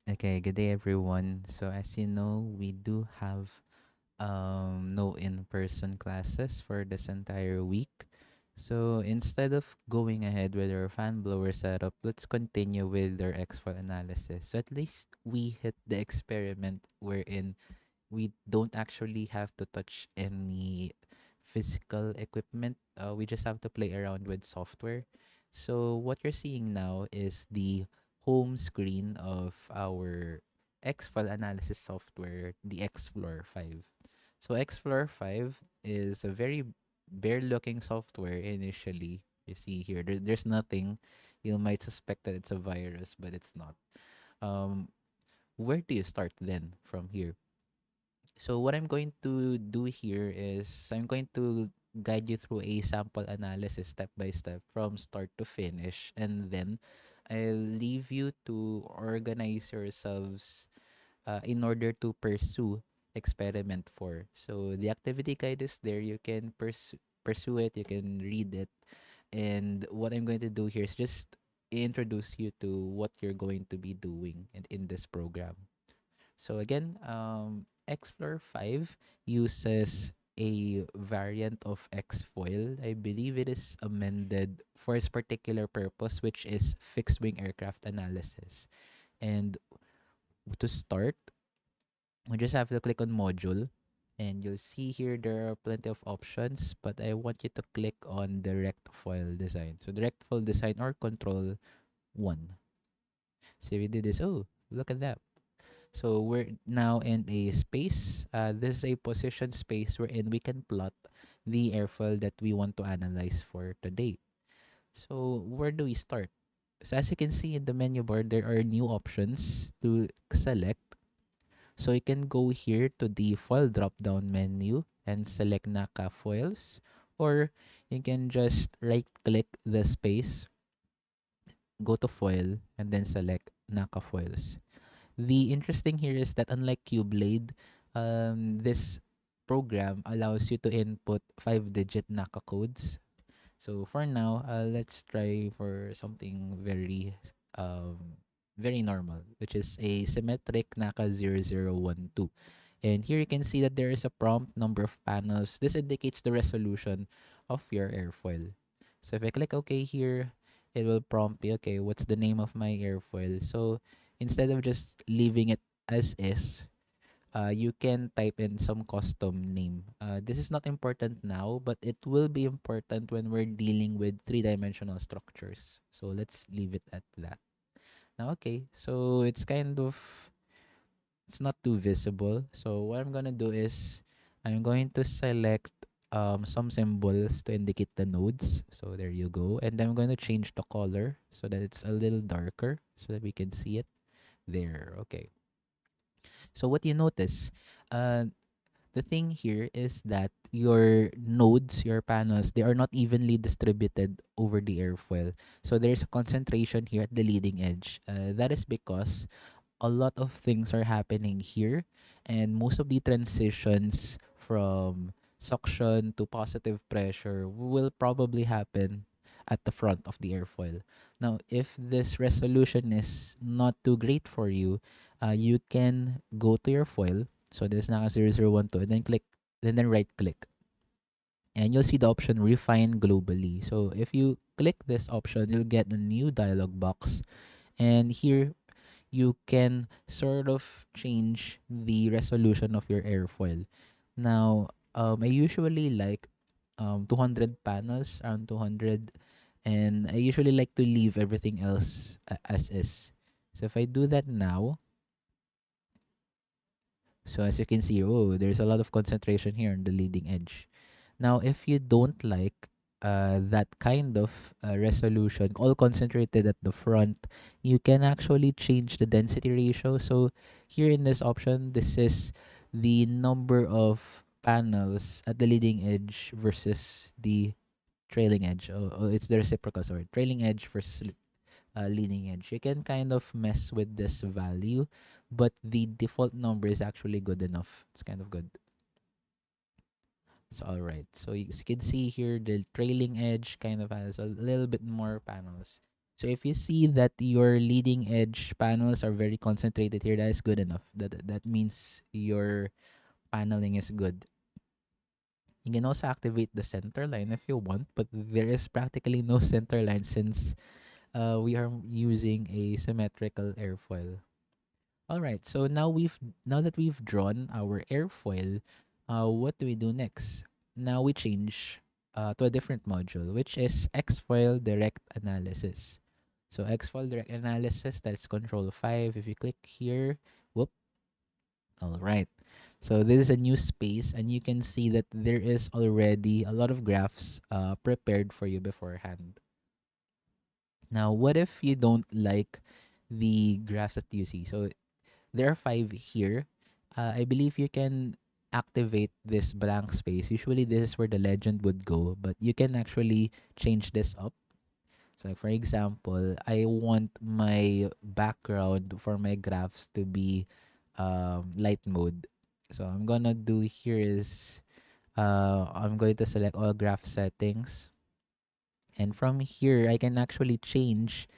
Okay, good day everyone. So as you know, we do have no in-person classes for this entire week. So instead of going ahead with our fan blower setup, let's continue with our exfol analysis. So at least we hit the experiment wherein we don't actually have to touch any physical equipment. We just have to play around with software. So what you're seeing now is the home screen of our Xfile analysis software, the Xflor 5. So Xflor 5 is a very bare-looking software initially. You see here, there's nothing. You might suspect that it's a virus, but it's not. Um, where do you start then from here? So what I'm going to do here is I'm going to guide you through a sample analysis step by step from start to finish, and then I'll leave you to organize yourselves in order to pursue experiment 4. So the activity guide is there. You can pursue it, you can read it. And what I'm going to do here is just introduce you to what you're going to be doing in this program. So again, Xplore 5 uses a variant of Xfoil. I believe it is amended for its particular purpose, which is fixed wing aircraft analysis. And to start, we just have to click on module. And you'll see here there are plenty of options, but I want you to click on direct foil design. So direct foil design or control 1. So we did this. Oh, look at that. So we're now in a space. This is a position space wherein we can plot the airfoil that we want to analyze for today. So where do we start? So as you can see in the menu bar, there are new options to select. So you can go here to the foil drop-down menu and select NACA foils, or you can just right-click the space, go to foil, and then select NACA foils. The interesting here is that unlike Qblade, this program allows you to input 5-digit NACA codes. So for now, let's try for something um, very normal, which is a symmetric NACA 0012. And here you can see that there is a prompt number of panels. This indicates the resolution of your airfoil. So if I click OK here, it will prompt me, okay, what's the name of my airfoil? So instead of just leaving it as is, you can type in some custom name. This is not important now, but it will be important when we're dealing with three-dimensional structures. So let's leave it at that. Now, okay, so it's not too visible. So what I'm gonna do is I'm going to select some symbols to indicate the nodes. So there you go. And I'm going to change the color so that it's a little darker so that we can see it. There. Okay. So what you notice, uh, the thing here is that your nodes, your panels, they are not evenly distributed over the airfoil. So there's a concentration here at the leading edge. That is because a lot of things are happening here, and most of the transitions from suction to positive pressure will probably happen at the front of the airfoil. Now, if this resolution is not too great for you, you can go to your foil. So this is Naka 0012, and then click, and then right click. And you'll see the option refine globally. So if you click this option, you'll get a new dialog box. And here you can sort of change the resolution of your airfoil. Now, I usually like 200 panels, around 200, and I usually like to leave everything else as is. So if I do that now, so as you can see, oh, there's a lot of concentration here on the leading edge. Now, if you don't like that kind of resolution, all concentrated at the front, you can actually change the density ratio. So here in this option, this is the number of panels at the leading edge versus the trailing edge. Oh, it's the reciprocal, sorry. Trailing edge versus leading edge. You can kind of mess with this value, but the default number is actually good enough. It's kind of good. So all right. So you can see here the trailing edge kind of has a little bit more panels. So if you see that your leading edge panels are very concentrated here, that is good enough. That means your paneling is good. You can also activate the center line if you want, but there is practically no center line since we are using a symmetrical airfoil. All right, so now that we've drawn our airfoil, what do we do next? Now we change to a different module, which is Xfoil Direct Analysis. So Xfoil Direct Analysis, that's Control 5. If you click here, whoop, all right. So this is a new space, and you can see that there is already a lot of graphs prepared for you beforehand. Now, what if you don't like the graphs that you see? So there are five here. I believe you can activate this blank space. Usually, this is where the legend would go, but you can actually change this up. So, like for example, I want my background for my graphs to be light mode. So, I'm gonna do here is I'm going to select all graph settings, and from here, I can actually change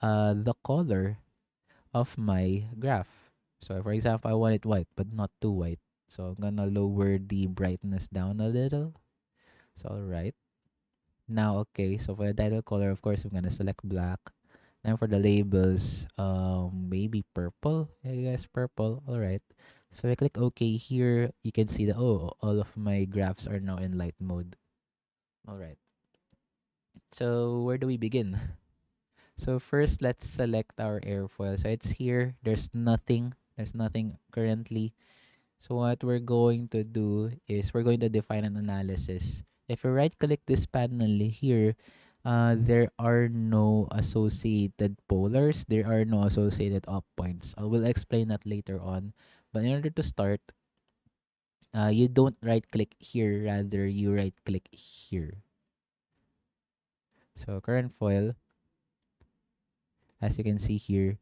the color of my graph. So for example, I want it white, but not too white. So I'm gonna lower the brightness down a little. So alright. Now okay, so for the title color, of course, I'm gonna select black. And for the labels, maybe purple. I guess purple. Alright. So I click OK here. You can see that all of my graphs are now in light mode. Alright. So where do we begin? So first, let's select our airfoil. So it's here. There's nothing. There's nothing currently. So what we're going to do is we're going to define an analysis. If you right click this panel here, there are no associated polars. There are no associated up points. I will explain that later on. But in order to start, you don't right click here. Rather, you right click here. So current foil, as you can see here,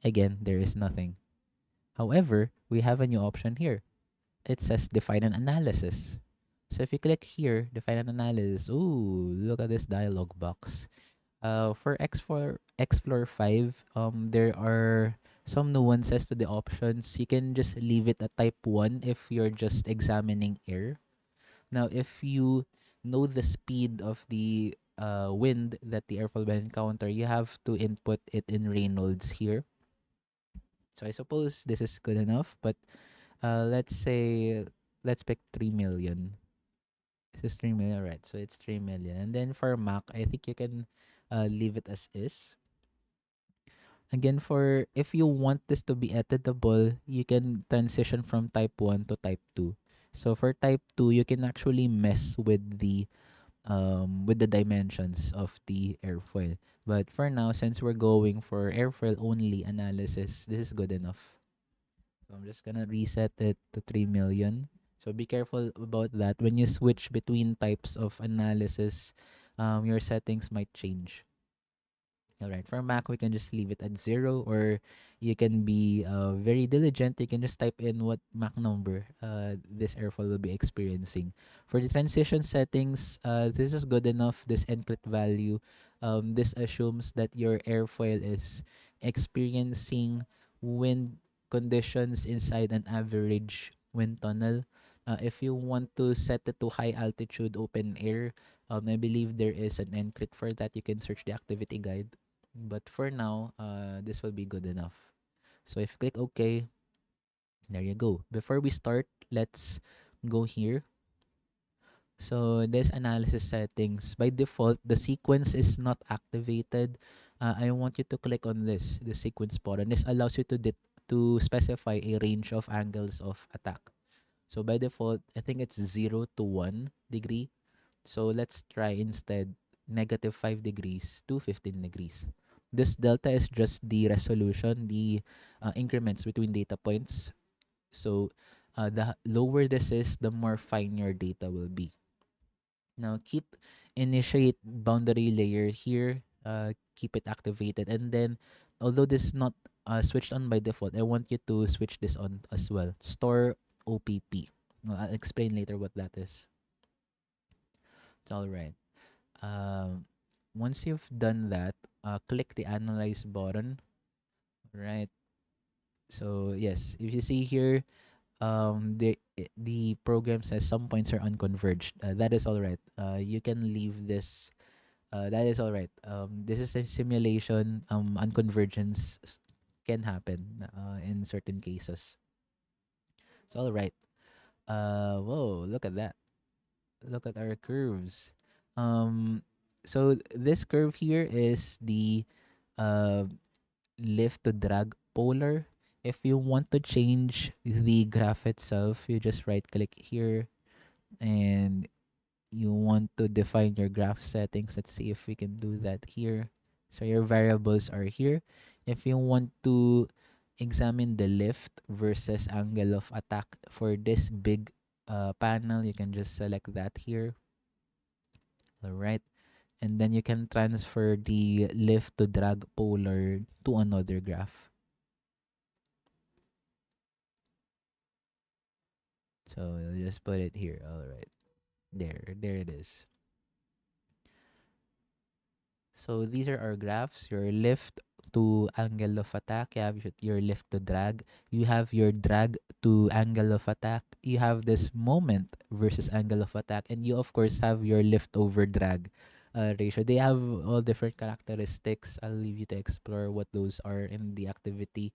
again, there is nothing. However, we have a new option here. It says define an analysis. So if you click here, define an analysis, ooh, look at this dialog box. For Xplore 5, there are some nuances to the options. You can just leave it at type 1 if you're just examining air. Now, if you know the speed of the wind that the airfoil will encounter, you have to input it in Reynolds here. So I suppose this is good enough, but let's say let's pick 3 million. This is 3 million, right? So it's 3 million. And then for Mac, I think you can leave it as is. Again, for if you want this to be editable, you can transition from type 1 to type 2. So for type 2, you can actually mess with the dimensions of the airfoil. But for now, since we're going for airfoil only analysis, this is good enough. So I'm just gonna reset it to 3 million. So be careful about that. When you switch between types of analysis, your settings might change. All right, for Mac, we can just leave it at 0, or you can be very diligent. You can just type in what Mac number this airfoil will be experiencing. For the transition settings, this is good enough. This encrypt value, this assumes that your airfoil is experiencing wind conditions inside an average wind tunnel. If you want to set it to high altitude open air, I believe there is an encrypt for that. You can search the activity guide. But for now, this will be good enough. So if you click OK, there you go. Before we start, let's go here. So this analysis settings, by default, the sequence is not activated. I want you to click on the sequence pod, and this allows you to specify a range of angles of attack. So by default, I think it's 0 to 1 degree. So let's try instead -5 degrees to 15 degrees. This delta is just the resolution, the increments between data points. So the lower this is, the more fine your data will be. Now keep initiate boundary layer here, keep it activated, and then although this is not switched on by default, I want you to switch this on as well. Store OPP. I'll explain later what that is. It's all right. Um, once you've done that, click the analyze button, right? So yes, if you see here, the program says some points are unconverged. That is all right. You can leave this. That is all right. This is a simulation. Unconvergence can happen in certain cases. It's all right. Whoa, look at that. Look at our curves. Um, so this curve here is the uh lift to drag polar. If you want to change the graph itself, you just right click here and you want to define your graph settings. Let's see if we can do that here. So your variables are here. If you want to examine the lift versus angle of attack for this big panel, you can just select that here. All right. And then you can transfer the lift to drag polar to another graph. So you'll just put it here. All right. There it is. So these are our graphs. Your lift to angle of attack. You have your lift to drag. You have your drag to angle of attack. You have this moment versus angle of attack. And you, of course, have your lift over drag ratio. They have all different characteristics. I'll leave you to explore what those are in the activity.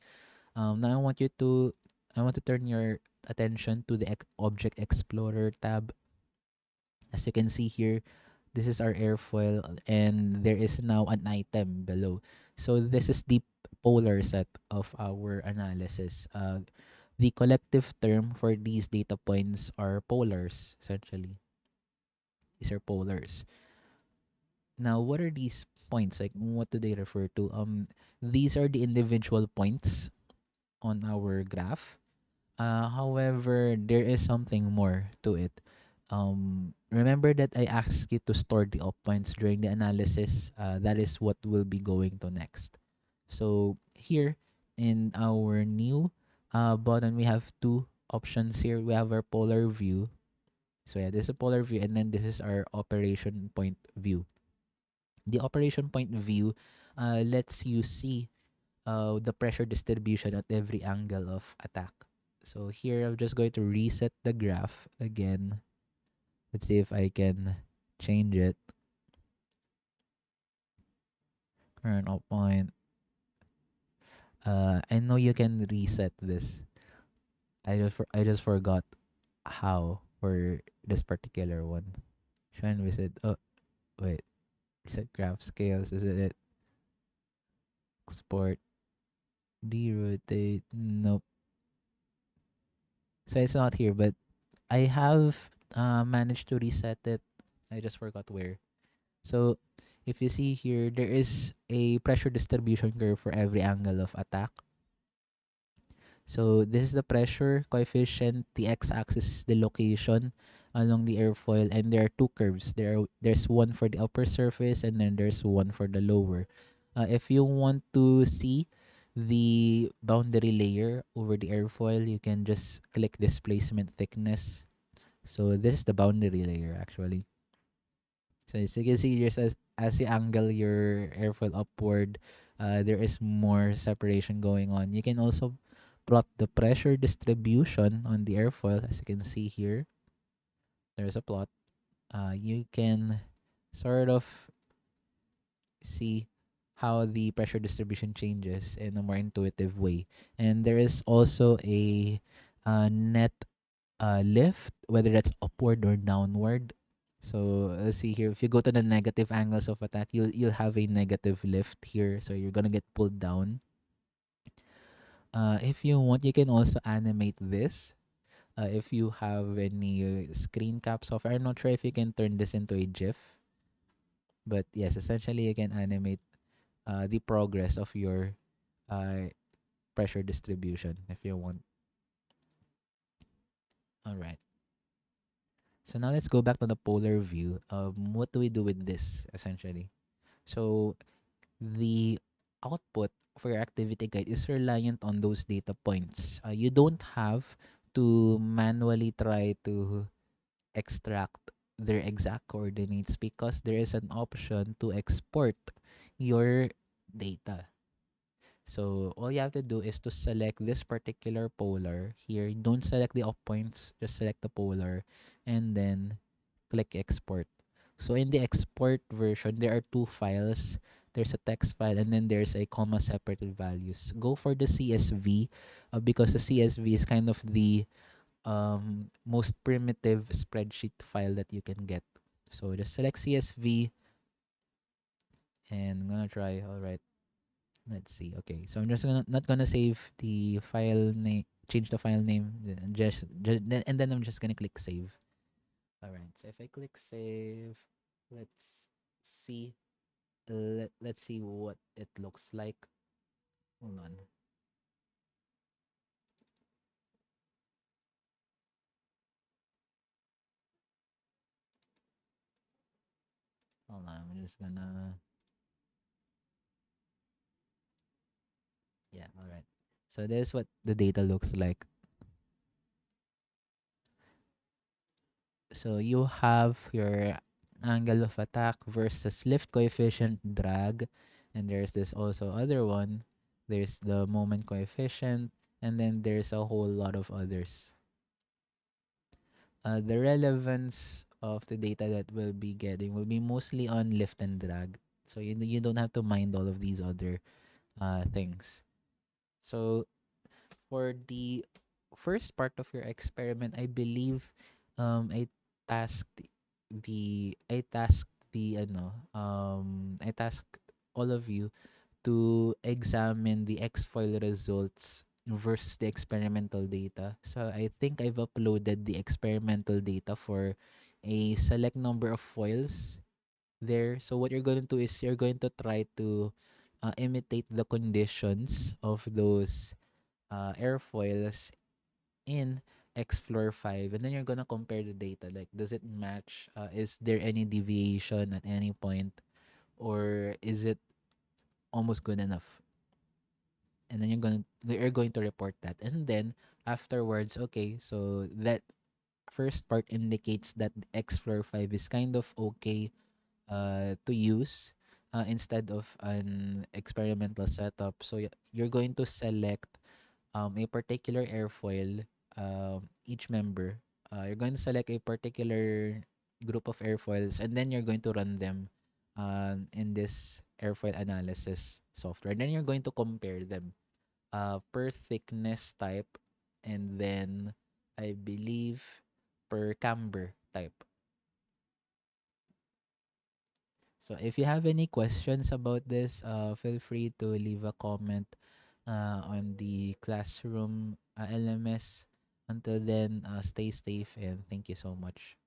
Now I want to turn your attention to the Object Explorer tab. As you can see here, this is our airfoil and there is now an item below. So this is the polar set of our analysis. The collective term for these data points are polars, essentially. These are polars. Now, what are these points? Like, what do they refer to? These are the individual points on our graph. However, there is something more to it. Remember that I asked you to store the op points during the analysis. That is what we'll be going to next. So here in our new button, we have two options here. We have our polar view. So yeah, this is a polar view, and then this is our operation point view. The operation point view lets you see the pressure distribution at every angle of attack. So here I'm just going to reset the graph again. Let's see if I can change it. Current up point. I know you can reset this. I just forgot how for this particular one. Try and reset. Oh wait, reset graph scales. Is it export? Derotate? Nope. So it's not here, but I have managed to reset it. I just forgot where. So if you see here, there is a pressure distribution curve for every angle of attack. So this is the pressure coefficient. The x-axis is the location along the airfoil, and there are two curves. There's one for the upper surface, and then there's one for the lower. If you want to see the boundary layer over the airfoil, you can just click displacement thickness. So this is the boundary layer actually. So as you can see, just as you angle your airfoil upward, there is more separation going on. You can also plot the pressure distribution on the airfoil. As you can see here, there's a plot. You can sort of see how the pressure distribution changes in a more intuitive way. And there is also a net lift, whether that's upward or downward. So let's see here. If you go to the negative angles of attack, you'll have a negative lift here. So you're gonna get pulled down. If you want, you can also animate this. If you have any screen cap software, I'm not sure if you can turn this into a GIF. But yes, essentially you can animate the progress of your uh, pressure distribution if you want. All right. So now let's go back to the polar view. What do we do with this essentially? So the output for your activity guide is reliant on those data points. You don't have to manually try to extract their exact coordinates because there is an option to export your data. So all you have to do is to select this particular polar here. Don't select the off points, just select the polar and then click export. So in the export version, there are two files. There's a text file and then there's a comma separated values. Go for the CSV because the CSV is kind of the most primitive spreadsheet file that you can get. So just select CSV and I'm gonna try. All right. Let's see. Okay, so I'm just gonna not gonna save the file name, change the file name, and then I'm just gonna click save. All right. So if I click save, let's see. Let's see what it looks like. Hold on. Hold on. I'm just gonna. Yeah. All right. So this is what the data looks like. So you have your angle of attack versus lift coefficient drag, and there's this also other one. There's the moment coefficient, and then there's a whole lot of others. The relevance of the data that we'll be getting will be mostly on lift and drag. So you don't have to mind all of these other things. So for the first part of your experiment, I believe I tasked I tasked all of you to examine the X-foil results versus the experimental data. So I think I've uploaded the experimental data for a select number of foils there. So what you're going to do is you're going to try to imitate the conditions of those airfoils in Explore 5, and then you're gonna compare the data. Like, does it match? Is there any deviation at any point, or is it almost good enough? And then you're going to report that, and then afterwards, okay, so that first part indicates that the Explore 5 is kind of okay to use instead of an experimental setup. So you're going to select a particular airfoil, each member, you're going to select a particular group of airfoils, and then you're going to run them in this airfoil analysis software. Then you're going to compare them per thickness type, and then I believe per camber type. So if you have any questions about this, feel free to leave a comment on the classroom LMS. Until then, stay safe and thank you so much.